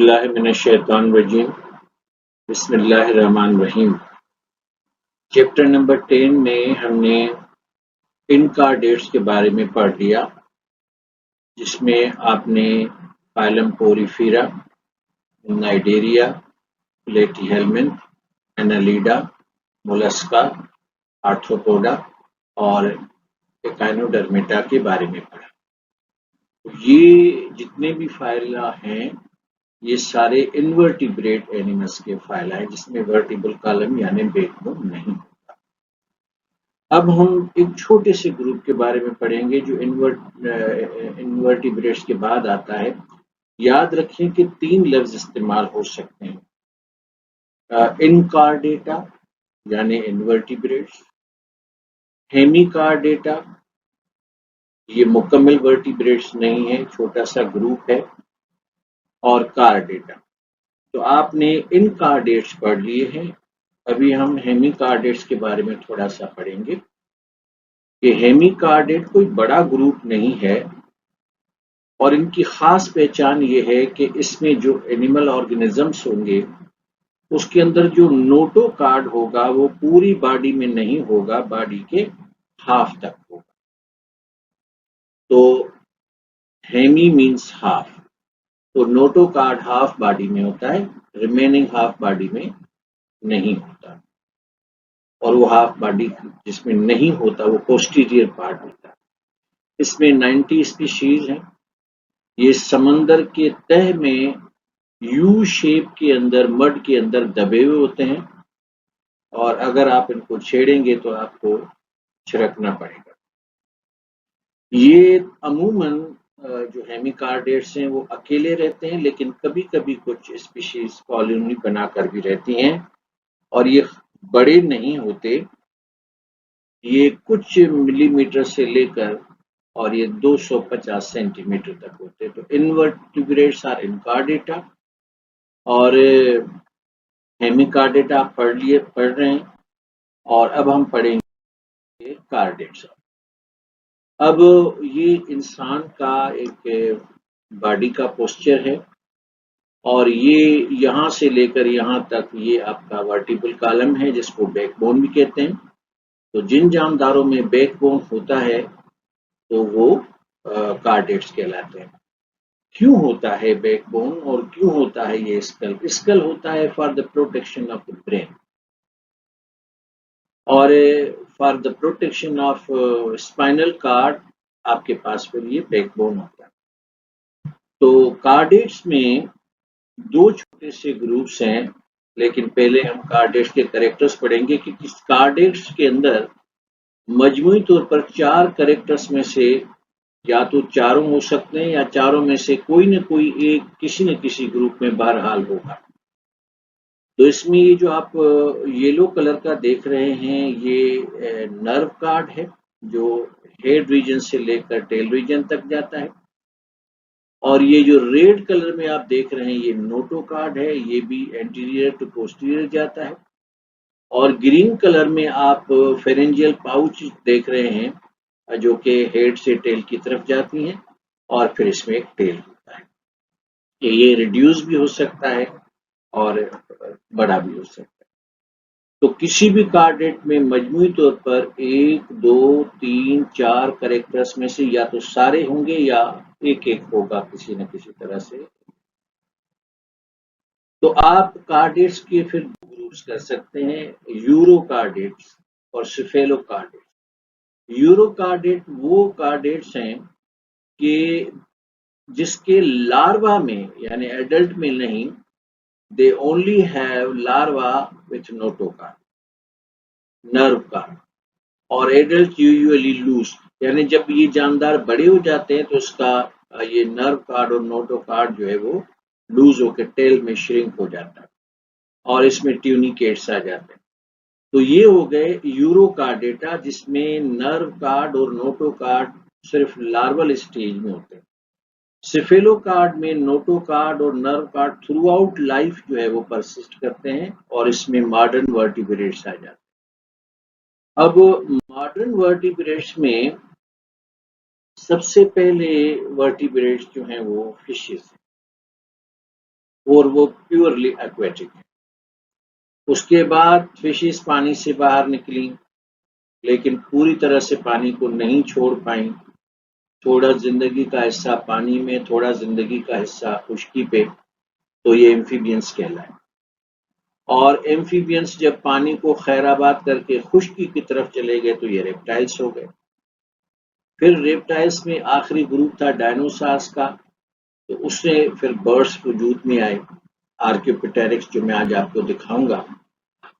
باللہ من الشیطان الرجیم بسم اللہ الرحمن الرحیم۔ چیپٹر نمبر 10 میں ہم نے انکارڈیٹس کے بارے میں پڑھ لیا، جس میں آپ نے فائلم پوریفیرا، نائڈیریا، پلیٹی ہیلمنتھ، اینالیڈا، مولسکا، آرتھروپوڈا اور ایکائنوڈرمیٹا کے بارے میں پڑھا۔ یہ جتنے بھی فائلہ ہیں یہ سارے انورٹیبریٹ اینیملز کے فائل ہیں، جس میں ورٹیبل کالم یعنی بیک بون نہیں ہوتا۔ اب ہم ایک چھوٹے سے گروپ کے بارے میں پڑھیں گے جو انورٹیبریٹس کے بعد آتا ہے۔ یاد رکھیں کہ 3 لفظ استعمال ہو سکتے ہیں، انکارڈیٹا یعنی انورٹیبریٹس، ہیمی کارڈیٹا یہ مکمل ورٹیبریٹس نہیں ہے، چھوٹا سا گروپ ہے، اور کارڈیٹا۔ تو آپ نے ان کارڈیٹس پڑھ لیے ہیں، ابھی ہم ہیمی کارڈیٹس کے بارے میں تھوڑا سا پڑھیں گے کہ ہیمی کارڈیٹ کوئی بڑا گروپ نہیں ہے، اور ان کی خاص پہچان یہ ہے کہ اس میں جو اینیمل آرگینزمس ہوں گے اس کے اندر جو نوٹو کارڈ ہوگا وہ پوری باڈی میں نہیں ہوگا، باڈی کے ہاف تک ہوگا۔ تو ہیمی مینس ہاف، تو نوٹو کارڈ ہاف باڈی میں ہوتا ہے، ریمیننگ ہاف باڈی میں نہیں ہوتا، اور وہ ہاف باڈی جس میں نہیں ہوتا وہ پوسٹیریئر پارٹ ہوتا ہے۔ اس میں 90 اسپیشیز ہیں، یہ سمندر کے تہ میں یو شیپ کے اندر مڈ کے اندر دبے ہوئے ہوتے ہیں، اور اگر آپ ان کو چھیڑیں گے تو آپ کو چھڑکنا پڑے گا۔ یہ عموماً جو ہیمی کارڈیٹس ہیں وہ اکیلے رہتے ہیں، لیکن کبھی کبھی کچھ اسپیشیز کالونی بنا کر بھی رہتی ہیں، اور یہ بڑے نہیں ہوتے، یہ کچھ ملی میٹر سے لے کر اور یہ 250 سینٹی میٹر تک ہوتے۔ تو انورٹیبریٹس آر انکارڈیٹا، اور ہیمی کارڈیٹا آپ پڑھ رہے ہیں، اور اب ہم پڑھیں گے کارڈیٹس۔ اب یہ انسان کا ایک باڈی کا پوسچر ہے، اور یہ یہاں سے لے کر یہاں تک یہ آپ کا ورٹیبل کالم ہے، جس کو بیک بون بھی کہتے ہیں۔ تو جن جانداروں میں بیک بون ہوتا ہے تو وہ کارڈیٹس کہلاتے ہیں۔ کیوں ہوتا ہے بیک بون اور کیوں ہوتا ہے یہ اسکل؟ اسکل ہوتا ہے for the protection of the brain, اور for the protection of spinal cord آپ کے پاس پھر یہ بیک بون ہوتا ہے۔ تو کارڈیٹس میں 2 چھوٹے سے گروپس ہیں، لیکن پہلے ہم کارڈیٹس کے کریکٹرز پڑھیں گے کہ کس کارڈیٹس کے اندر مجموعی طور پر 4 کریکٹرز میں سے یا تو چاروں ہو سکتے ہیں، یا چاروں میں سے کوئی نہ کوئی ایک کسی نہ کسی گروپ میں بہرحال ہوگا۔ تو اس میں یہ جو آپ یلو کلر کا دیکھ رہے ہیں یہ نرو کارڈ ہے، جو ہیڈ ریجن سے لے کر ٹیل ریجن تک جاتا ہے، اور یہ جو ریڈ کلر میں آپ دیکھ رہے ہیں یہ نوٹو کارڈ ہے، یہ بھی اینٹیریئر ٹو پوسٹیریئر جاتا ہے، اور گرین کلر میں آپ فیرنجیل پاؤچ دیکھ رہے ہیں جو کہ ہیڈ سے ٹیل کی طرف جاتی ہیں، اور پھر اس میں ایک ٹیل ہوتا ہے کہ یہ ریڈیوس بھی ہو سکتا ہے اور بڑا بھی ہو سکتا ہے۔ تو کسی بھی کارڈیٹ میں مجموعی طور پر 1 2 3 4 کریکٹرز میں سے یا تو سارے ہوں گے یا ایک ہوگا کسی نہ کسی طرح سے۔ تو آپ کارڈیٹس کے پھر 2 گروپس کر سکتے ہیں، یورو کارڈیٹس اور سفیلو کارڈیٹس۔ یورو کارڈیٹ وہ کارڈیٹس ہیں کہ جس کے لاروا میں یعنی ایڈلٹ میں نہیں، they only have larva with noto card، nerve card, اور ایڈلٹ یوزلی لوز، یعنی جب یہ جاندار بڑے ہو جاتے ہیں تو اس کا یہ نرو کارڈ اور نوٹو کارڈ جو ہے وہ لوز ہو کے ٹیل میں شرنک ہو جاتا ہے، اور اس میں ٹیونیکیٹس آ جاتے ہیں۔ تو یہ ہو گئے یورو کارڈیٹا، جس میں نرو کارڈ اور نوٹو کارڈ صرف لارول اسٹیج میں ہوتے ہیں۔ سفیلو کارڈ میں نوٹو کارڈ اور نرو کارڈ تھرو آؤٹ لائف جو ہے وہ پرسسٹ کرتے ہیں، اور اس میں ماڈرن ورٹیبریٹس آ جاتے ہیں۔ اب ماڈرن ورٹیبریٹس میں سب سے پہلے ورٹیبریٹس جو ہیں وہ فشز ہیں، اور وہ پیورلی ایکویٹک ہے۔ اس کے بعد فشز پانی سے باہر نکلی لیکن پوری طرح سے پانی کو نہیں چھوڑ پائیں، تھوڑا زندگی کا حصہ پانی میں، تھوڑا زندگی کا حصہ خشکی پہ، تو یہ ایمفیبینس کہلائے۔ اور ایمفیبینس جب پانی کو خیر آباد کر کے خشکی کی طرف چلے گئے تو یہ ریپٹائلس ہو گئے۔ پھر ریپٹائلس میں آخری گروپ تھا ڈائنوسارس کا، تو اس سے پھر برڈس وجود میں آئے، آرکیوپٹیرکس جو میں آج آپ کو دکھاؤں گا،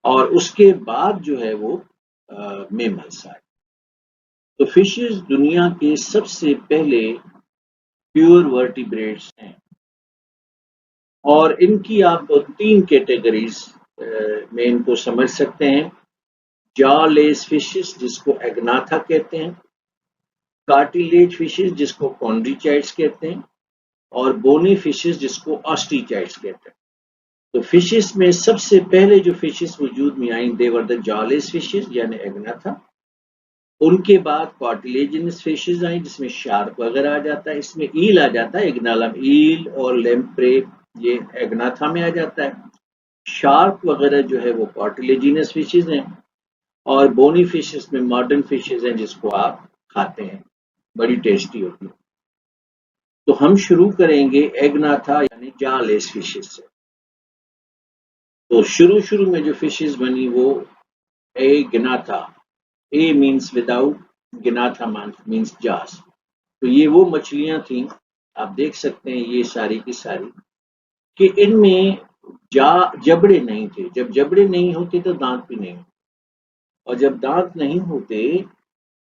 اور اس کے بعد جو ہے وہ میملس آئے۔ تو فشز دنیا کے سب سے پہلے پیور ورٹیبریٹس ہیں، اور ان کی آپ 3 کیٹیگریز میں ان کو سمجھ سکتے ہیں۔ جا لیس فشز جس کو ایگناتھا کہتے ہیں، کارٹیلیج فشز جس کو کونڈریچائٹس کہتے ہیں، اور بونی فشز جس کو آسٹیچائٹس کہتے ہیں۔ تو فشز میں سب سے پہلے جو فشز وجود میں آئیں دیور دا جالیس فشز یعنی ایگناتھا، ان کے بعد کارٹیلیجنس فشز آئیں جس میں شارک وغیرہ آ جاتا ہے، اس میں ایل آ جاتا ہے، اگنالم ایل اور لیمپرے یہ ایگناتھا میں آ جاتا ہے۔ شارک وغیرہ جو ہے وہ کارٹیلیجنس فشز ہیں، اور بونی فشز میں ماڈرن فشز ہیں جس کو آپ کھاتے ہیں، بڑی ٹیسٹی ہوتی ہے۔ تو ہم شروع کریں گے ایگناتھا یعنی جالیس فشز سے۔ تو شروع میں جو فشز بنی وہ ایگناتھا، اے مینس وداؤٹ، گناتھا مینس جاس۔ تو یہ وہ مچھلیاں تھیں، آپ دیکھ سکتے ہیں یہ ساری کی ساری، کہ ان میں جبڑے نہیں تھے۔ جب جبڑے نہیں ہوتے تو دانت بھی نہیں ہوتے، اور جب دانت نہیں ہوتے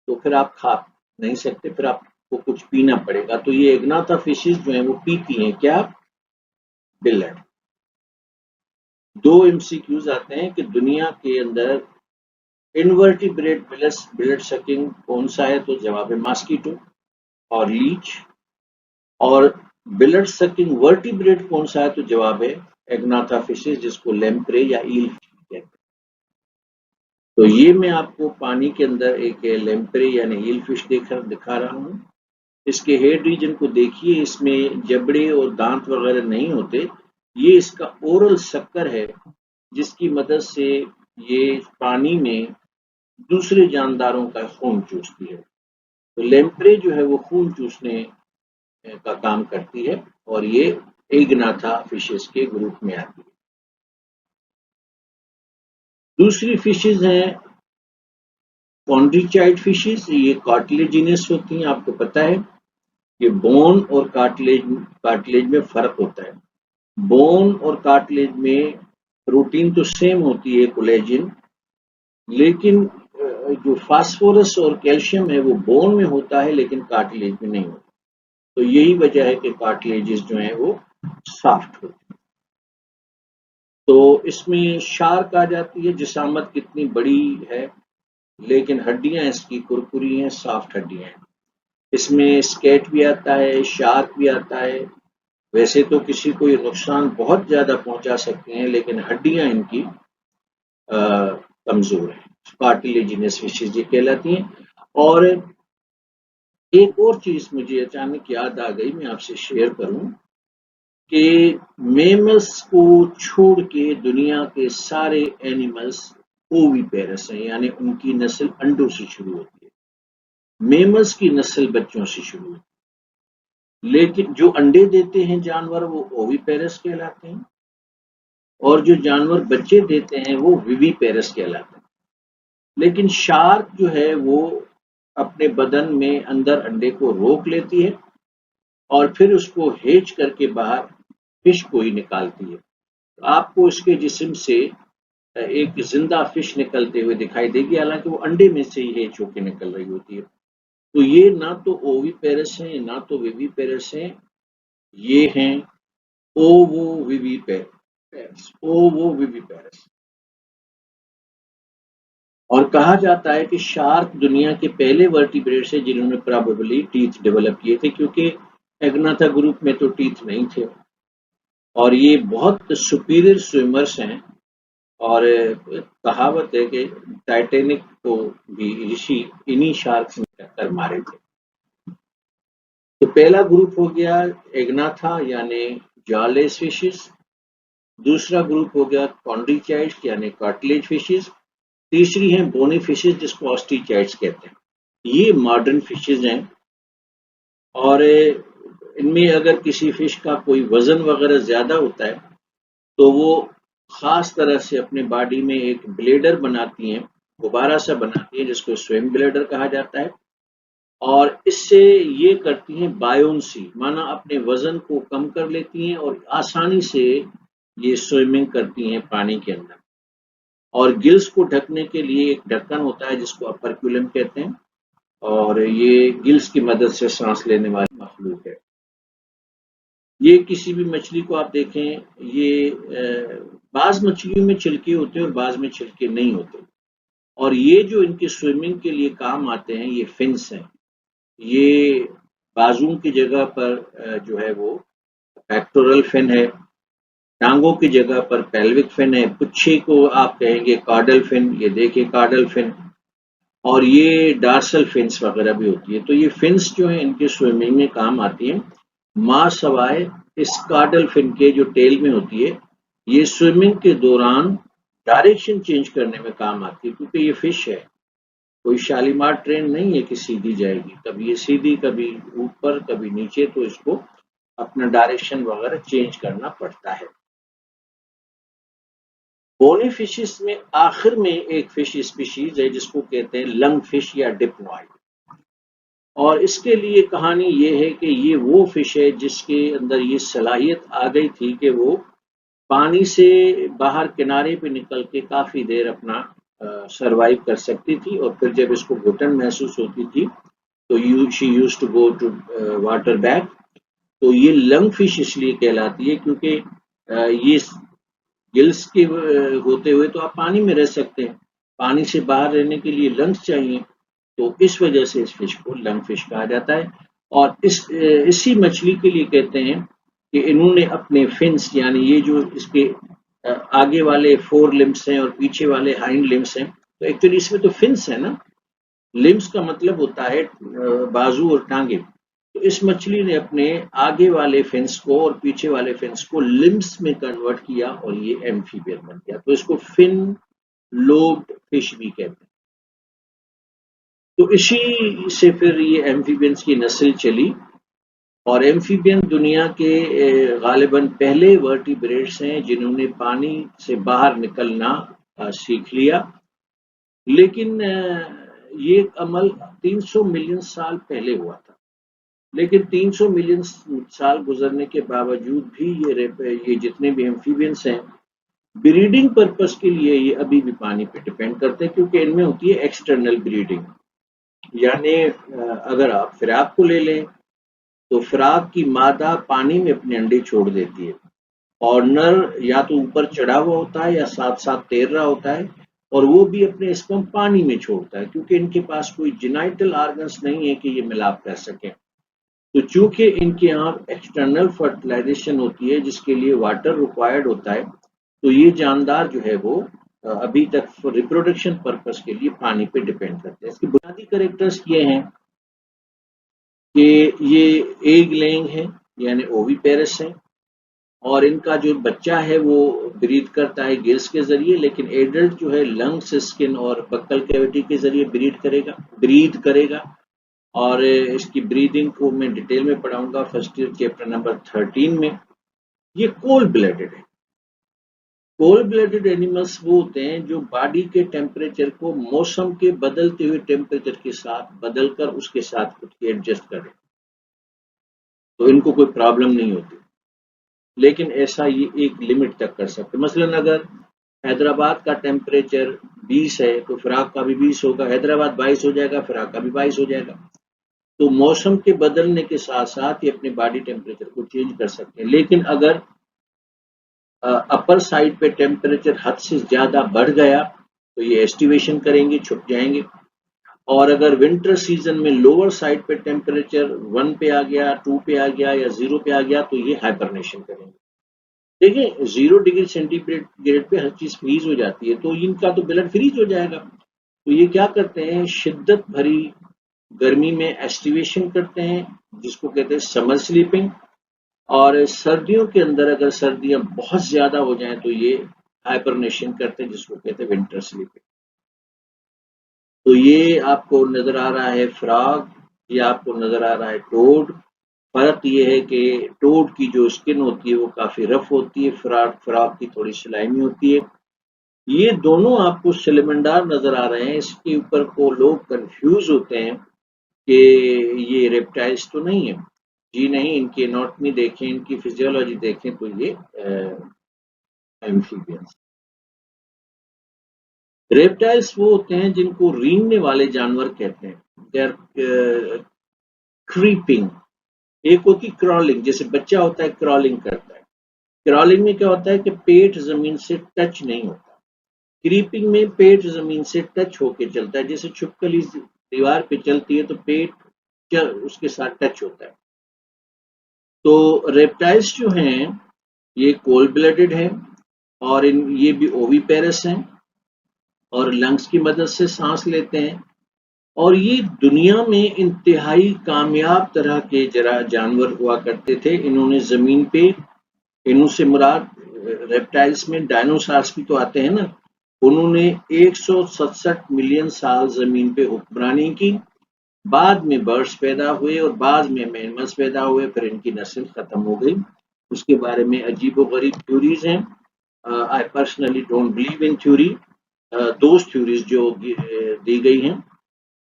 تو پھر آپ کھا نہیں سکتے، پھر آپ کو کچھ پینا پڑے گا۔ تو یہ ایگناتھا فشز جو ہیں وہ پیتی ہیں کیا؟ بلڈ۔ 2 MCQs آتے ہیں کہ دنیا کے اندر انورٹیبریٹ بلڈ سکنگ کون سا ہے، تو جواب ہے ماسکیٹو اور لیچ۔ اور بلڈ سکنگ ورٹیبریٹ کون سا ہے، تو جواب ہے ایگناتھا فشز جس کو لیمپرے یا ایل کہتے ہیں۔ تو یہ میں آپ کو پانی کے اندر ایک لیمپرے یعنی ایل فش دکھا رہا ہوں۔ اس کے ہیڈ ریجن کو دیکھیے، اس میں جبڑے اور دانت وغیرہ نہیں ہوتے، یہ اس کا اورل سکر ہے جس کی مدد سے یہ پانی میں دوسرے جانداروں کا خون چوستی ہے۔ تو لیمپرے جو ہے وہ خون چوسنے کا کام کرتی ہے، اور یہ ایگناتھا فشز کے گروپ میں آتی ہے۔ دوسری فشز ہیں کونڈریچائٹ فشز، یہ کارٹلیجینس ہوتی ہیں۔ آپ کو پتا ہے کہ بون اور کارٹلیج میں فرق ہوتا ہے۔ بون اور کارٹلیج میں پروٹین تو سیم ہوتی ہے کولیجن، لیکن جو فاسفورس اور کیلشیم ہے وہ بون میں ہوتا ہے لیکن کارٹلیج میں نہیں ہوتا۔ تو یہی وجہ ہے کہ کارٹلیجز جو ہیں وہ سافٹ ہوتی ہیں۔ تو اس میں شارک آ جاتی ہے، جسامت کتنی بڑی ہے لیکن ہڈیاں اس کی کرکری ہیں، سافٹ ہڈیاں ہیں۔ اس میں اسکیٹ بھی آتا ہے، شارک بھی آتا ہے۔ ویسے تو کسی کو یہ نقصان بہت زیادہ پہنچا سکتے ہیں لیکن ہڈیاں ان کی کمزور ہیں، کارٹلیجینس فشز یہ کہلاتی ہیں۔ اور ایک اور چیز مجھے اچانک یاد آ گئی، میں آپ سے شیئر کروں کہ میملس کو چھوڑ کے دنیا کے سارے اینیملس اووی پیرس ہیں، یعنی ان کی نسل انڈوں سے شروع ہوتی ہے۔ میملس کی نسل بچوں سے شروع ہوتی ہے، لیکن جو انڈے دیتے ہیں جانور وہ اووی پیرس کہلاتے ہیں، اور جو جانور بچے دیتے ہیں وہ ویوی پیرس کہلاتے ہیں۔ لیکن شارک جو ہے وہ اپنے بدن میں اندر انڈے کو روک لیتی ہے اور پھر اس کو ہیچ کر کے باہر فش کو ہی نکالتی ہے۔ آپ کو اس کے جسم سے ایک زندہ فش نکلتے ہوئے دکھائی دے گی، حالانکہ وہ انڈے میں سے ہی ہیچ ہو کے نکل رہی ہوتی ہے۔ تو یہ نہ تو اووی پیرس ہیں نہ تو ویوی پیرس ہیں، یہ ہیں اووو ویوی پیرس، اووو ویوی پیرس۔ اور کہا جاتا ہے کہ شارک دنیا کے پہلے ورٹیبریٹس ہیں جنہوں نے پرابیبلی ٹیتھ ڈیولپ کیے تھے، کیونکہ ایگناتھا گروپ میں تو ٹیتھ نہیں تھے، اور یہ بہت سپیریئر سوئمرس ہیں۔ اور کہاوت ہے کہ ٹائٹینک کو بھی رشی انہی شارکس نے ٹکر مارے تھے۔ تو پہلا گروپ ہو گیا ایگناتھا یعنی جالیس فشز، دوسرا گروپ ہو گیا کونڈریچائٹس یعنی کارٹلیج فشز، تیسری ہیں بونی فشز جس کو آسٹریچائٹس کہتے ہیں. یہ ماڈرن فشز ہیں، اور ان میں اگر کسی فش کا کوئی وزن وغیرہ زیادہ ہوتا ہے تو وہ خاص طرح سے اپنے باڈی میں ایک بلیڈر بناتی ہیں، غبارہ سا بناتی ہیں جس کو سویم بلیڈر کہا جاتا ہے، اور اس سے یہ کرتی ہیں بایونسی، مانا اپنے وزن کو کم کر لیتی ہیں اور آسانی سے یہ سوئمنگ کرتی ہیں پانی کے اندر. اور گلز کو ڈھکنے کے لیے ایک ڈھکن ہوتا ہے جس کو اپرکولم کہتے ہیں، اور یہ گلز کی مدد سے سانس لینے والی مخلوق ہے. یہ کسی بھی مچھلی کو آپ دیکھیں، یہ بعض مچھلیوں میں چھلکے ہوتے ہیں اور بعض میں چھلکے نہیں ہوتے، اور یہ جو ان کی سوئمنگ کے لیے کام آتے ہیں یہ فنس ہیں. یہ بازو کی جگہ پر جو ہے وہ پیکٹورل فن ہے، ٹانگوں کی جگہ پر پیلوک فن ہے، پچھے کو آپ کہیں گے کارڈل فن، یہ دیکھیں کارڈل فن، اور یہ ڈارسل فنس وغیرہ بھی ہوتی ہے. تو یہ فنس جو ہیں ان کے سوئمنگ میں کام آتی ہیں، ماں سوائے اس کارڈل فن کے جو ٹیل میں ہوتی ہے، یہ سوئمنگ کے دوران ڈائریکشن چینج کرنے میں کام آتی ہے، کیونکہ یہ فش ہے، کوئی شالیمار ٹرین نہیں ہے کہ سیدھی جائے گی، کبھی یہ سیدھی کبھی اوپر کبھی نیچے، تو اس کو اپنا ڈائریکشن وغیرہ چینج کرنا پڑتا ہے. بونی فشز میں آخر میں ایک فش اسپیشیز ہے جس کو کہتے ہیں لنگ فش یا ڈپ وائٹ، اور اس کے لیے کہانی یہ ہے کہ یہ وہ فش ہے جس کے اندر یہ صلاحیت آ گئی تھی کہ وہ پانی سے باہر کنارے پہ نکل کے کافی دیر اپنا سروائیو کر سکتی تھی، اور پھر جب اس کو گھٹن محسوس ہوتی تھی تو she use to go to water back. تو یہ لنگ فش اس لیے کہلاتی ہے کیونکہ یہ گلز کے ہوتے ہوئے تو آپ پانی میں رہ سکتے ہیں، پانی سے باہر رہنے کے لیے لنگس چاہیے، تو اس وجہ سے اس فش کو لنگ فش کہا جاتا ہے. اور اسی مچھلی کے لیے کہتے ہیں کہ انہوں نے اپنے فنس یعنی یہ جو اس کے آگے والے 4 لمبس ہیں اور پیچھے والے ہائنڈ لمبس ہیں، تو ایکچولی اس میں تو فنس ہے نا، لمبس کا مطلب ہوتا ہے بازو اور ٹانگیں. تو اس مچھلی نے اپنے آگے والے فنس کو اور پیچھے والے فنس کو لمبس میں کنورٹ کیا اور یہ ایمفیبین بن گیا، تو اس کو فن لوبڈ فش بھی کہتے ہیں. تو اسی سے پھر یہ ایمفیبینس کی نسل چلی، اور ایمفیبین دنیا کے غالباً پہلے ورٹیبریٹس ہیں جنہوں نے پانی سے باہر نکلنا سیکھ لیا. لیکن یہ عمل 300 ملین سال پہلے ہوا تھا، لیکن 300 ملین سال گزرنے کے باوجود بھی یہ جتنے بھی ایمفیبینس ہیں بریڈنگ پرپس کے لیے یہ ابھی بھی پانی پہ ڈپینڈ کرتے ہیں، کیونکہ ان میں ہوتی ہے ایکسٹرنل بریڈنگ. یعنی اگر آپ فراق کو لے لیں تو فراق کی مادہ پانی میں اپنے انڈے چھوڑ دیتی ہے، اور نر یا تو اوپر چڑھا ہوا ہوتا ہے یا ساتھ ساتھ تیر رہا ہوتا ہے، اور وہ بھی اپنے اسپرم پانی میں چھوڑتا ہے، کیونکہ ان کے پاس کوئی جینائٹل آرگنس نہیں ہے کہ یہ ملاپ کر سکیں. تو چونکہ ان کے یہاں ایکسٹرنل فرٹیلائزیشن ہوتی ہے جس کے لیے واٹر ریکوائرڈ ہوتا ہے، تو یہ جاندار جو ہے وہ ابھی تک ریپروڈکشن پرپس کے لیے پانی پہ ڈپینڈ کرتے ہیں. اس کے بنیادی کریکٹرز یہ ہیں کہ یہ ایگ لینگ ہے یعنی اووی پیرس ہیں، اور ان کا جو بچہ ہے وہ بریڈ کرتا ہے گلز کے ذریعے، لیکن ایڈلٹ جو ہے لنگس، اسکن اور بکل کیوٹی کے ذریعے بریڈ کرے گا. اور اس کی بریدنگ کو میں ڈیٹیل میں پڑھاؤں گا فرسٹ ایئر چیپٹر نمبر 13 میں. یہ کولڈ بلیڈڈ ہے. کولڈ بلیڈڈ اینیملس وہ ہوتے ہیں جو باڈی کے ٹیمپریچر کو موسم کے بدلتے ہوئے ٹیمپریچر کے ساتھ بدل کر اس کے ساتھ خود کی ایڈجسٹ کریں، تو ان کو کوئی پرابلم نہیں ہوتی، لیکن ایسا یہ ایک لمٹ تک کر سکتے. مثلاً اگر حیدرآباد کا ٹیمپریچر 20 ہے تو فراق کا بھی 20 ہوگا، حیدرآباد 22 ہو جائے گا، فراق کا بھی 22 ہو جائے گا. تو موسم کے بدلنے کے ساتھ ساتھ یہ اپنے باڈی ٹیمپریچر کو چینج کر سکتے ہیں. لیکن اگر اپر سائڈ پہ ٹیمپریچر حد سے زیادہ بڑھ گیا تو یہ ایسٹیویشن کریں گے، چھپ جائیں گے. اور اگر ونٹر سیزن میں لوور سائڈ پہ ٹیمپریچر 1 پہ آ گیا، 2 پہ آ گیا یا 0 پہ آ گیا تو یہ ہائبرنیشن کریں گے. دیکھیں 0 ڈگری سینٹی گریڈ پہ ہر چیز فریز ہو جاتی ہے، تو ان کا تو بلڈ فریز ہو جائے گا. تو یہ کیا کرتے ہیں، شدت بھری گرمی میں ایسٹیویشن کرتے ہیں جس کو کہتے ہیں سمر سلیپنگ، اور سردیوں کے اندر اگر سردیاں بہت زیادہ ہو جائیں تو یہ ہائپرنیشن کرتے ہیں، جس کو کہتے ہیں ونٹر سلیپنگ۔ تو یہ آپ کو نظر آ رہا ہے فراگ، یہ آپ کو نظر آ رہا ہے ٹوڈ۔ فرق یہ ہے کہ ٹوڈ کی جو اسکن ہوتی ہے وہ کافی رف ہوتی ہے، فراگ کی تھوڑی سلائمی ہوتی ہے۔ یہ دونوں آپ کو سلیمنڈار نظر آ رہے ہیں، اس کے اوپر کو لوگ کنفیوز ہوتے ہیں کہ یہ ریپٹائلز تو نہیں ہے۔ جی نہیں، ان کی اناٹمی دیکھیں، ان کی فزیولوجی دیکھیں تو یہ ایمفیبینس۔ ریپٹائلز وہ ہوتے ہیں جن کو رینگنے والے جانور کہتے ہیں، کریپنگ۔ ایک ہوتی کرالنگ، جیسے بچہ ہوتا ہے کرالنگ کرتا ہے۔ کرالنگ میں کیا ہوتا ہے کہ پیٹ زمین سے ٹچ نہیں ہوتا، کریپنگ میں پیٹ زمین سے ٹچ ہو کے چلتا ہے، جیسے چھپکلی دیوار پہ چلتی ہے تو پیٹ اس کے ساتھ ٹچ ہوتا ہے۔ تو ریپٹائلز جو ہیں یہ کولڈ بلڈڈ ہیں، اور یہ بھی اووی پیرس ہیں، اور لنگس کی مدد سے سانس لیتے ہیں، اور یہ دنیا میں انتہائی کامیاب طرح کے جانور ہوا کرتے تھے۔ انہوں نے زمین پہ، انہوں سے مراد ریپٹائلز میں ڈائنوسارس بھی تو آتے ہیں نا، انہوں نے 167 ملین سال زمین پہ حکمرانی کی۔ بعد میں برڈز پیدا ہوئے اور بعد میں میملز پیدا ہوئے، پھر ان کی نسل ختم ہو گئی۔ اس کے بارے میں عجیب و غریب تھیوریز ہیں۔ I personally don't believe in theory، those theories جو دی گئی ہیں،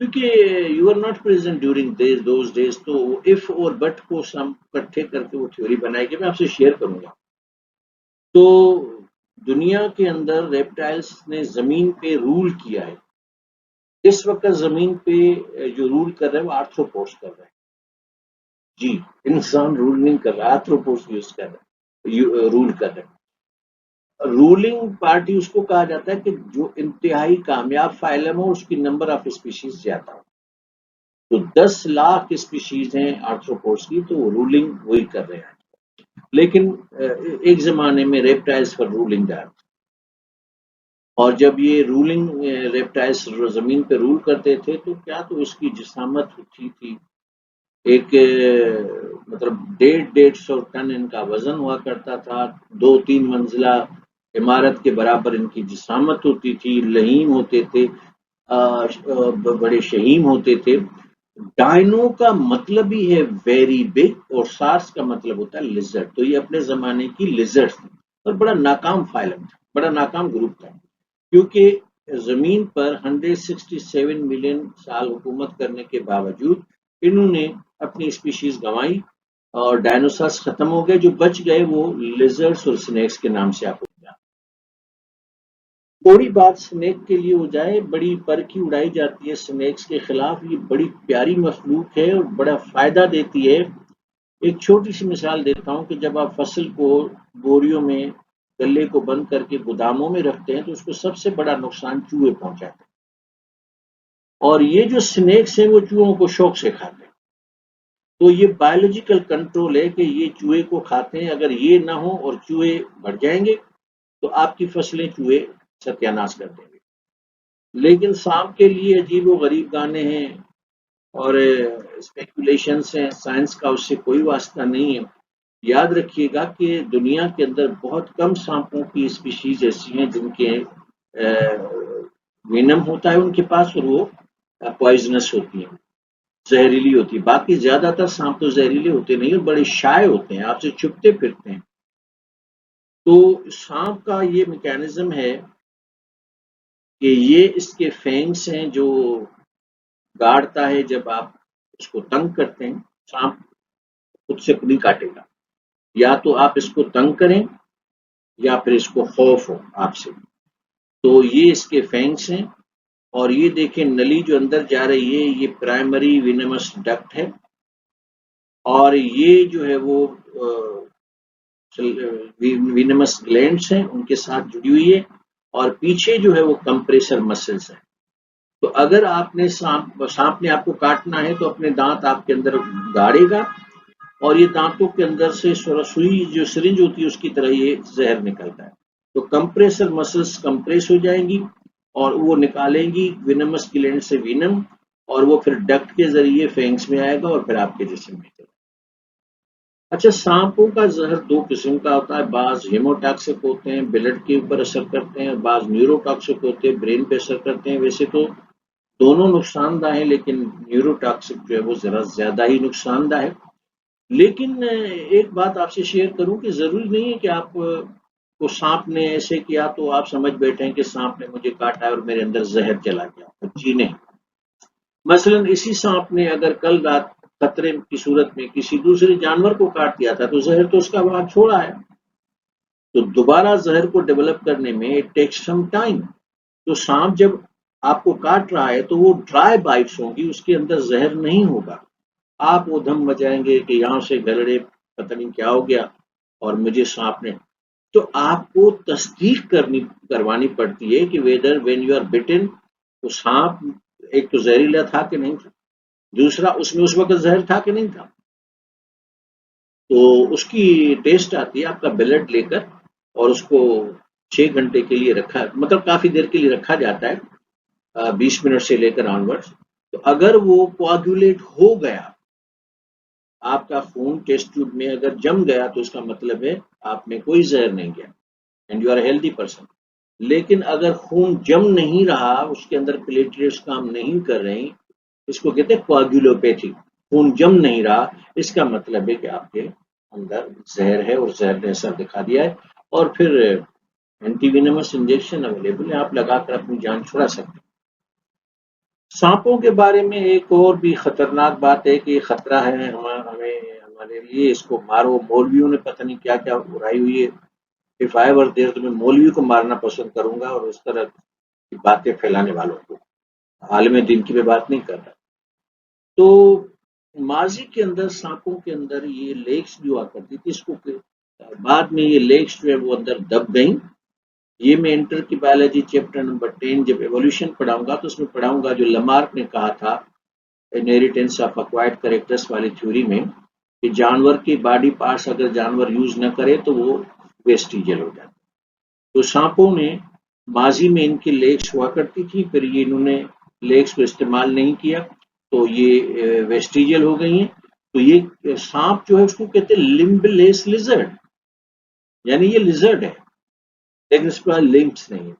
کیونکہ you are not present during those days, تو اف اور بٹ کو سم اکٹھے کر کے وہ تھیوری بنائی گئی، میں آپ سے شیئر کروں گا۔ تو دنیا کے اندر ریپٹائلز نے زمین پہ رول کیا ہے۔ اس وقت زمین پہ جو رول کر رہے ہیں وہ آرتھروپوڈز کر رہے ہیں۔ جی، انسان رول نہیں کر رہا، آرتھروپوڈز یوز کر رہے ہیں، رول کر رہے ہیں۔ رولنگ پارٹی اس کو کہا جاتا ہے کہ جو انتہائی کامیاب فائلم ہو، اس کی نمبر آف اسپیشیز زیادہ ہو۔ تو 10 لاکھ اسپیشیز ہیں آرتھروپوڈز کی، تو وہ رولنگ وہی کر رہے ہیں۔ لیکن ایک زمانے میں ریپٹائلز پر رولنگ جا رہی، اور جب یہ رولنگ ریپٹائلز زمین پہ رول کرتے تھے تو کیا تو اس کی جسامت ہوتی تھی، ایک مطلب 150 ٹن ان کا وزن ہوا کرتا تھا، 2-3 منزلہ عمارت کے برابر ان کی جسامت ہوتی تھی، لہیم ہوتے تھے، بڑے شہیم ہوتے تھے۔ ڈائنو کا مطلب ہی ہے ویری بگ، اور سارس کا مطلب ہوتا ہے لیزرڈ، تو یہ اپنے زمانے کی لیزرڈ تھی، اور بڑا ناکام فائلم تھا، بڑا ناکام گروپ تھا، کیونکہ زمین پر 167 ملین سال حکومت کرنے کے باوجود انہوں نے اپنی اسپیشیز گنوائی، اور ڈائنوسارس ختم ہو گئے۔ جو بچ گئے وہ لیزرڈز اور سنیکس کے نام سے آپ کو جانتے۔ تھوڑی بات سنیک کے لیے ہو جائے، بڑی پرکھی اڑائی جاتی ہے سنیکس کے خلاف، یہ بڑی پیاری مخلوق ہے اور بڑا فائدہ دیتی ہے۔ ایک چھوٹی سی مثال دیتا ہوں کہ جب آپ فصل کو بوریوں میں گلے کو بند کر کے گوداموں میں رکھتے ہیں تو اس کو سب سے بڑا نقصان چوہے پہنچاتے ہیں، اور یہ جو سنیکس ہیں وہ چوہوں کو شوق سے کھاتے ہیں۔ تو یہ بایولوجیکل کنٹرول ہے کہ یہ چوہے کو کھاتے ہیں، اگر یہ نہ ہو اور چوہے بڑھ جائیں گے تو آپ کی فصلیں چوہے ستیاناش کر دیں گے۔ لیکن سانپ کے لیے عجیب و غریب گانے ہیں اور اسپیکولیشنز ہیں، سائنس کا اس سے کوئی واسطہ نہیں ہے۔ یاد رکھیے گا کہ دنیا کے اندر بہت کم سانپوں کی اسپیشیز ایسی ہیں جن کے وینم ہوتا ہے ان کے پاس، اور وہ پوائزنس ہوتی ہیں، زہریلی ہوتی ہے۔ باقی زیادہ تر سانپ تو زہریلے ہوتے نہیں اور بڑے شائع ہوتے ہیں، آپ سے چھپتے پھرتے ہیں۔ تو سانپ کا یہ میکینزم ہے کہ یہ اس کے فینگس ہیں جو گاڑتا ہے، جب آپ اس کو تنگ کرتے ہیں سانپ خود سے نہیں کاٹے گا، یا تو آپ اس کو تنگ کریں یا پھر اس کو خوف ہو آپ سے۔ تو یہ اس کے فینگس ہیں، اور یہ دیکھیں نلی جو اندر جا رہی ہے یہ پرائمری وینمس ڈکٹ ہے، اور یہ جو ہے وہ وینمس گلینڈز ہیں ان کے ساتھ جڑی ہوئی ہے، اور پیچھے جو ہے وہ کمپریسر مسلز ہیں۔ تو اگر آپ نے سانپ نے آپ کو کاٹنا ہے تو اپنے دانت آپ کے اندر گاڑے گا، اور یہ دانتوں کے اندر سے سوئی جو سرنج ہوتی ہے اس کی طرح یہ زہر نکلتا ہے، تو کمپریسر مسلز کمپریس ہو جائیں گی اور وہ نکالیں گی وینمس گلینڈ سے وینم، اور وہ پھر ڈکٹ کے ذریعے فینگس میں آئے گا اور پھر آپ کے جسم میں اچھا، سانپوں کا زہر دو قسم کا ہوتا ہے، بعض ہیموٹاکسک ہوتے ہیں، بلڈ کے اوپر اثر کرتے ہیں، بعض نیوروٹاکسک ہوتے ہیں، برین پہ اثر کرتے ہیں۔ ویسے تو دونوں نقصان دہ ہیں، لیکن نیوروٹاکسک جو ہے وہ ذرا زیادہ ہی نقصان دہ ہے۔ لیکن ایک بات آپ سے شیئر کروں کہ ضروری نہیں ہے کہ آپ کو سانپ نے ایسے کیا تو آپ سمجھ بیٹھے ہیں کہ سانپ نے مجھے کاٹا ہے اور میرے اندر زہر چلا گیا، جی نہیں۔ مثلا اسی سانپ نے اگر کل رات خطرے کی صورت میں کسی دوسرے جانور کو کاٹ دیا تھا تو زہر تو اس کا وہاں چھوڑا ہے، تو دوبارہ زہر کو ڈیولپ کرنے میں اٹ ٹیکس سم ٹائم۔ تو سانپ جب آپ کو کاٹ رہا ہے تو وہ ڈرائی بائٹس ہوں گی، اس کے اندر زہر نہیں ہوگا۔ آپ وہ دم بجائیں گے کہ یہاں سے گلڑے پتہ نہیں کیا ہو گیا اور مجھے سانپ نے، تو آپ کو تصدیق کروانی پڑتی ہے کہ whether when you are bitten تو سانپ ایک تو زہریلا تھا کہ نہیں تھا، دوسرا اس میں اس وقت زہر تھا کہ نہیں تھا۔ تو اس کی ٹیسٹ آتی ہے آپ کا بلڈ لے کر، اور اس کو 6 گھنٹے کے لیے رکھا، مطلب کافی دیر کے لیے رکھا جاتا ہے، 20 منٹ سے لے کر آن ورڈ۔ تو اگر وہ کوآگولیٹ ہو گیا، آپ کا خون ٹیسٹ ٹیوب میں اگر جم گیا تو اس کا مطلب ہے آپ میں کوئی زہر نہیں گیا and you are healthy person. لیکن اگر خون جم نہیں رہا، اس کے اندر پلیٹلیٹس کام نہیں کر رہی، اس کو کہتے ہیں کوآگولوپیتھی، خون جم نہیں رہا، اس کا مطلب ہے کہ آپ کے اندر زہر ہے اور زہر نے اثر دکھا دیا ہے، اور پھر اینٹی وینمس انجیکشن اویلیبل ہے، آپ لگا کر اپنی جان چھڑا سکتے ہیں۔ سانپوں کے بارے میں ایک اور بھی خطرناک بات ہے کہ یہ خطرہ ہے ہمیں ہمارے لیے، اس کو مارو، مولویوں نے پتہ نہیں کیا کیا اڑائی ہوئی ہے۔ اف آئی ور دیر تو میں مولوی کو مارنا پسند کروں گا، اور اس طرح کی باتیں پھیلانے والوں کو، عالم دین کی میں بات نہیں کر رہا۔ تو ماضی کے اندر سانپوں کے اندر یہ لیکس جو ہوا کرتی تھی، اس کو بعد میں یہ لیکس جو ہے وہ اندر دب گئیں۔ یہ میں انٹر کی بایولوجی چیپٹر نمبر 10 جب ایوولوشن پڑھاؤں گا تو اس میں پڑھاؤں گا جو لمارک نے کہا تھا انہیریٹنس آف ایکوائرڈ کریکٹرز والی تھیوری میں، کہ جانور کے باڈی پارٹس اگر جانور یوز نہ کرے تو وہ ویسٹیجل ہو جاتا۔ تو سانپوں نے ماضی میں ان کی لیگس ہوا کرتی تھی، پھر یہ انہوں نے لیگس کو استعمال نہیں کیا تو یہ ویسٹیجل ہو گئی ہیں۔ تو یہ سانپ جو ہے اس کو کہتے ہیں لمب لیس لیزرڈ، یعنی یہ لیزرڈ ہے لیکن اس پر لمبس نہیں ہے۔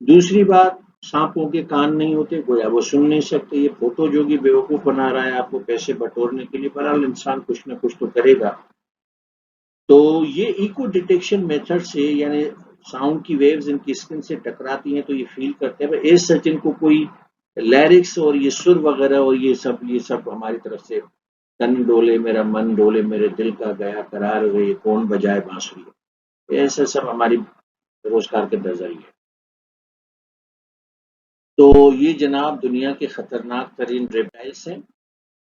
دوسری بات، سانپوں کے کان نہیں ہوتے، گویا وہ سن نہیں سکتے۔ یہ فوٹو جو کہ بیوقوف بنا رہا ہے آپ کو پیسے بٹورنے کے لیے، بہرحال انسان کچھ نہ کچھ تو کرے گا۔ تو یہ ایکو ڈیٹیکشن میتھڈ سے، یعنی ساؤنڈ کی ویوز ان کی اسکن سے ٹکراتی ہیں تو یہ فیل کرتے ہیں، ایز سچ ان کو کوئی لیرکس اور یہ سر وغیرہ اور یہ سب ہماری طرف سے، تن ڈولے میرا من ڈولے میرے دل کا گیا قرار ہوئے کون بجائے بانسری، ایسا سب ہماری روزگار کے نظریے۔ تو یہ جناب دنیا کے خطرناک ترین ریپٹائلس ہیں،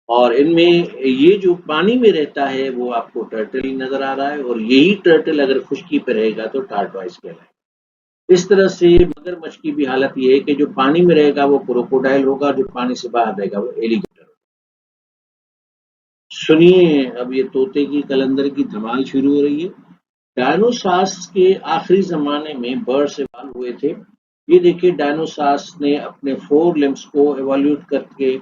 اور ان میں یہ جو پانی میں رہتا ہے وہ آپ کو ٹرٹل ہی نظر آ رہا ہے، اور یہی ٹرٹل اگر خشکی پہ رہے گا تو ٹارٹوائز کہلائے گا۔ اس طرح سے مگر مچھ کی بھی حالت یہ ہے کہ جو پانی میں رہے گا وہ کروکوڈائل ہوگا، جو پانی سے باہر رہے گا وہ ایلیگیٹر ہوگا۔ سنیے اب یہ طوطے کی کلندر کی دھمال شروع ہو رہی ہے۔ ڈائنوسارس کے آخری زمانے میں برڈ ایوالو ہوئے تھے۔ یہ دیکھیے ڈائنوسارس نے اپنے 4 لمبس کو ایوالوٹ کر کے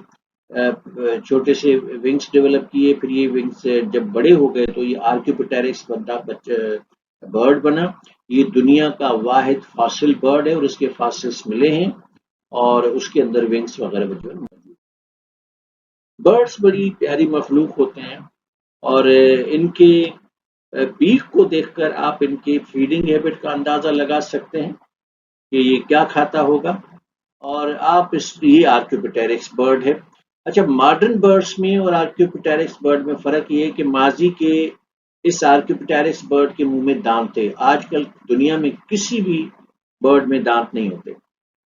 چھوٹے سے ونگس ڈیولپ کیے، پھر یہ ونگس جب بڑے ہو گئے تو یہ آرکیوپیٹیرکس برڈ بنا۔ یہ دنیا کا واحد فاسل برڈ ہے اور اس کے فاسلس ملے ہیں، اور اس کے اندر ونگس وغیرہ موجود ہیں۔ برڈس بڑی پیاری مخلوق ہوتے ہیں، اور ان کے بیک کو دیکھ کر آپ ان کی فیڈنگ ہیبٹ کا اندازہ لگا سکتے ہیں کہ یہ کیا کھاتا ہوگا، اور آپ یہ آرکیوپیٹیرکس برڈ ہے۔ اچھا، ماڈرن برڈس میں اور آرکیوپیٹیرکس برڈ میں فرق یہ ہے کہ ماضی کے اس آرکیوپیٹیرکس برڈ کے منہ میں دانت تھے، آج کل دنیا میں کسی بھی برڈ میں دانت نہیں ہوتے۔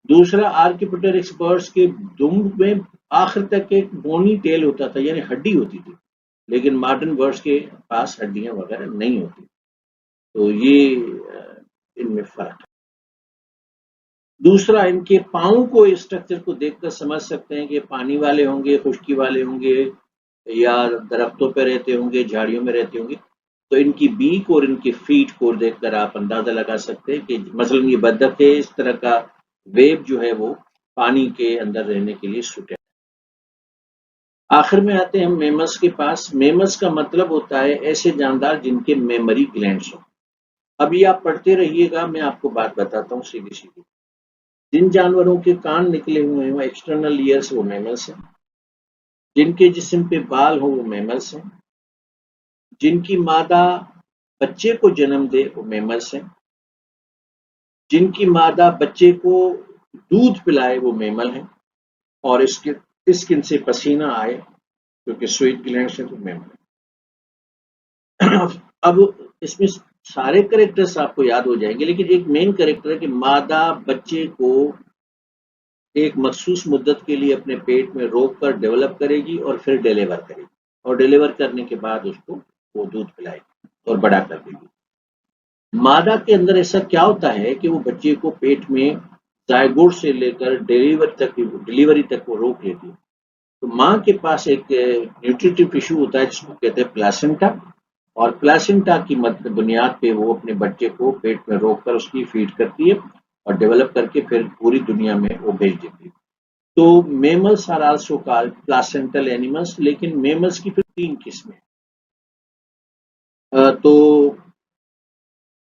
دوسرا، آرکیوپیٹیرکس برڈس کے دم میں آخر تک ایک بونی ٹیل ہوتا تھا، یعنی ہڈی ہوتی تھی، لیکن ماڈرن برڈس کے پاس ہڈیاں وغیرہ نہیں ہوتی۔ تو یہ ان میں فرق ہے۔ دوسرا، ان کے پاؤں کو اسٹرکچر کو دیکھ کر سمجھ سکتے ہیں کہ پانی والے ہوں گے، خشکی والے ہوں گے، یا درختوں پہ رہتے ہوں گے، جھاڑیوں میں رہتے ہوں گے۔ تو ان کی بیک اور ان کی فیٹ کو دیکھ کر آپ اندازہ لگا سکتے ہیں کہ مثلا یہ بطخ ہے، اس طرح کا ویب جو ہے وہ پانی کے اندر رہنے کے لیے سوٹ ہے۔ آخر میں آتے ہیں ہم میمس کے پاس. میمس کا مطلب ہوتا ہے ایسے جاندار جن کے میموری گلینڈز ہوں. اب یہ آپ پڑھتے رہیے گا, میں آپ کو بات بتاتا ہوں سیدھی سیدھی. جن جانوروں کے کان نکلے ہوئے ہیں وہ ایکسٹرنل ایئرس, وہ میملس ہیں. جن کے جسم پہ بال ہوں وہ میملس ہیں. جن کی مادہ بچے کو جنم دے وہ میملس ہیں. جن کی مادہ بچے کو دودھ پلائے وہ میمل ہیں. اور اسکن سے پسینہ آئے کیونکہ سویٹ گلینڈ سے تو میمل ہے. اب اس میں سارے کریکٹرز آپ کو یاد ہو جائیں گے, لیکن ایک مین کریکٹر ہے کہ مادہ بچے کو ایک مخصوص مدت کے لیے اپنے پیٹ میں روک کر ڈیولپ کرے گی اور پھر ڈیلیور کرے گی, اور ڈیلیور کرنے کے بعد اس کو وہ دودھ پلائے گی اور بڑا کر دے گی. مادہ کے اندر ایسا کیا ہوتا ہے کہ وہ بچے کو پیٹ میں زائگوٹ سے لے کر ڈیلیوری تک وہ روک لیتی ہے. تو ماں کے پاس ایک نیوٹریٹو ٹشو ہوتا ہے جس کو کہتے ہیں پلاسنٹا, اور پلاسنٹا کی بنیاد پہ وہ اپنے بچے کو پیٹ میں روک کر اس کی فیڈ کرتی ہے اور ڈیولپ کر کے پھر پوری دنیا میں وہ بھیج دیتی ہے. تو mammals are also called placental animals, لیکن میملس کی پھر 3 قسمیں. تو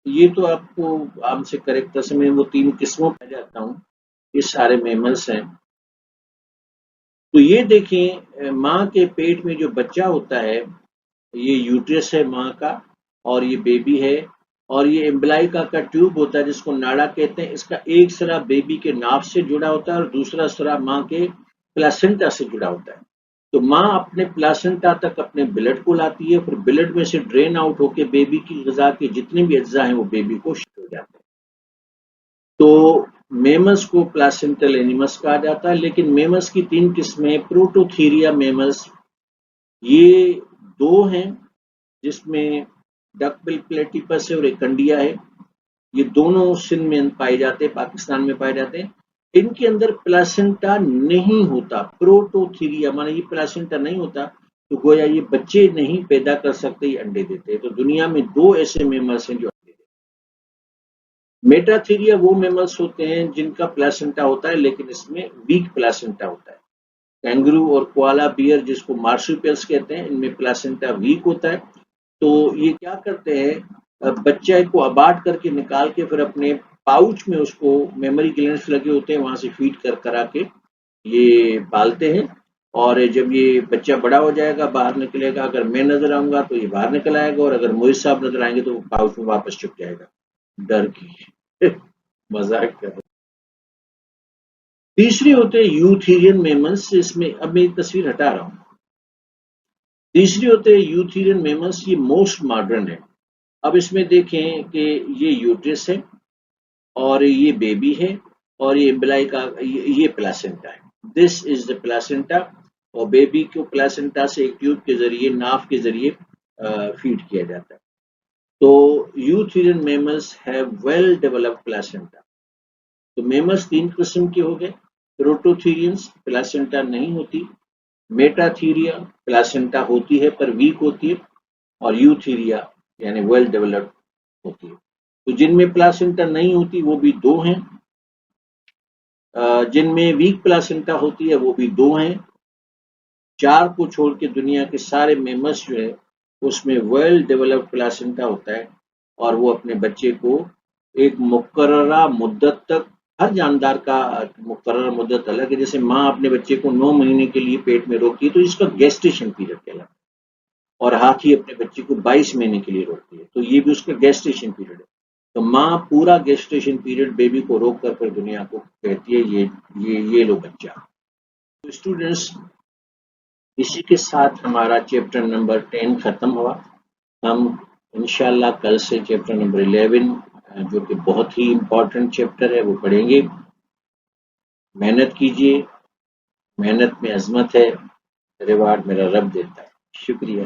یہ تو آپ کو عام سے کریکٹرس میں وہ 3 قسموں پہ جاتا ہوں. یہ سارے میملس ہیں. تو یہ دیکھیں, ماں کے پیٹ میں جو بچہ ہوتا ہے یہ یوٹرس ہے ماں کا, اور یہ بیبی ہے, اور یہ امبلائکا کا ٹیوب ہوتا ہے جس کو ناڑا کہتے ہیں. اس کا ایک سرا بیبی کے ناف سے جڑا ہوتا ہے اور دوسرا سرا ماں کے پلاسنٹا سے جڑا ہوتا ہے. تو ماں اپنے پلاسنٹا تک اپنے بلڈ کو لاتی ہے, پھر بلڈ میں سے ڈرین آؤٹ ہو کے بیبی کی غذا کے جتنے بھی اجزاء ہیں وہ بیبی کو شفٹ ہو جاتے ہیں. تو میمس کو پلاسنٹل اینیملس کہا جاتا ہے. لیکن میمس کی 3 قسمیں, پروٹوتھیریا میمس, یہ 2 ہیں جس میں ڈک بل پلیٹیپس ہے اور ایک کنڈیا ہے. یہ دونوں سندھ میں پائے جاتے ہیں, پاکستان میں پائے جاتے ہیں. ان کے اندر پلاسنٹا نہیں ہوتا. پروٹوتھیریا مانے یہ پلاسنٹا نہیں ہوتا, تو گویا یہ بچے نہیں پیدا کر سکتے, یہ انڈے دیتے ہیں. تو دنیا میں 2 ایسے میملس ہیں جو انڈے دیتے ہیں. میٹاتھیریا وہ میملس ہوتے ہیں جن کا پلاسنٹا ہوتا ہے لیکن اس میں ویک پلاسنٹا ہوتا ہے. کینگرو اور کوآلا بیئر جس کو مارسوپیلس کہتے ہیں, ان میں پلاسنٹا ویک ہوتا ہے. تو یہ کیا کرتے ہیں, بچے کو اباٹ کر کے نکال کے پھر اپنے پاؤچ میں اس کو میموری گلینڈز لگے ہوتے ہیں وہاں سے فیڈ کرا کے یہ پالتے ہیں. اور جب یہ بچہ بڑا ہو جائے گا باہر نکلے گا, اگر میں نظر آؤں گا تو یہ باہر نکل آئے گا, اور اگر موہت صاحب نظر آئیں گے تو وہ پاؤچ میں واپس چھپ جائے گا ڈر کی. مذاق کر رہا. تیسری ہوتے ہیں یوتھیرین میملس. اس میں اب میں ایک تصویر ہٹا رہا ہوں. تیسری ہوتے ہیں یوتھیرین میملس, یہ موسٹ ماڈرن ہے. اب اس میں دیکھیں کہ یہ یوٹرس ہے اور یہ بیبی ہے اور یہ امبلائکا, یہ پلاسنٹا ہے. دس از دا پلاسنٹا, اور بیبی کو پلاسنٹا سے ایک ٹیوب کے ذریعے, ناف کے ذریعے فیڈ کیا جاتا ہے. تو یوتھیرین میملس ہیو ویل ڈیولپڈ پلاسنٹا. تو میملس 3 قسم کے ہو گئے. پروٹوتھیرینس پلاسنٹا نہیں ہوتی, میٹاتھیریا پلاسنٹا ہوتی ہے پر ویک ہوتی ہے, اور یوتھیریا یعنی ویل ڈیولپڈ ہوتی ہے. تو جن میں پلاسنٹا نہیں ہوتی وہ بھی 2 ہیں, جن میں ویک پلاسنٹا ہوتی ہے وہ بھی 2 ہیں. 4 کو چھوڑ کے دنیا کے سارے میملس جو ہے اس میں ویل ڈیولپڈ پلاسنٹا ہوتا ہے, اور وہ اپنے بچے کو ایک مقررہ مدت تک, ہر جاندار کا مقررہ مدت الگ ہے. جیسے ماں اپنے بچے کو 9 مہینے کے لیے پیٹ میں روکتی ہے تو اس کا گیسٹیشن پیریڈ کہلاتا ہے, اور ہاتھی اپنے بچے کو 22 مہینے کے لیے روکتی ہے تو یہ بھی اس کا گیسٹیشن پیریڈ ہے. تو ماں پورا گیسٹیشن پیریڈ بیبی کو روک کر پھر دنیا کو کہتی ہے یہ لو بچہ. تو اسٹوڈنٹس, اسی کے ساتھ ہمارا چیپٹر نمبر 10 ختم ہوا. ہم انشاءاللہ کل سے چیپٹر نمبر 11 جو کہ بہت ہی امپورٹنٹ چیپٹر ہے وہ پڑھیں گے. محنت کیجیے, محنت میں عظمت ہے, ریوارڈ میرا رب دیتا ہے. شکریہ.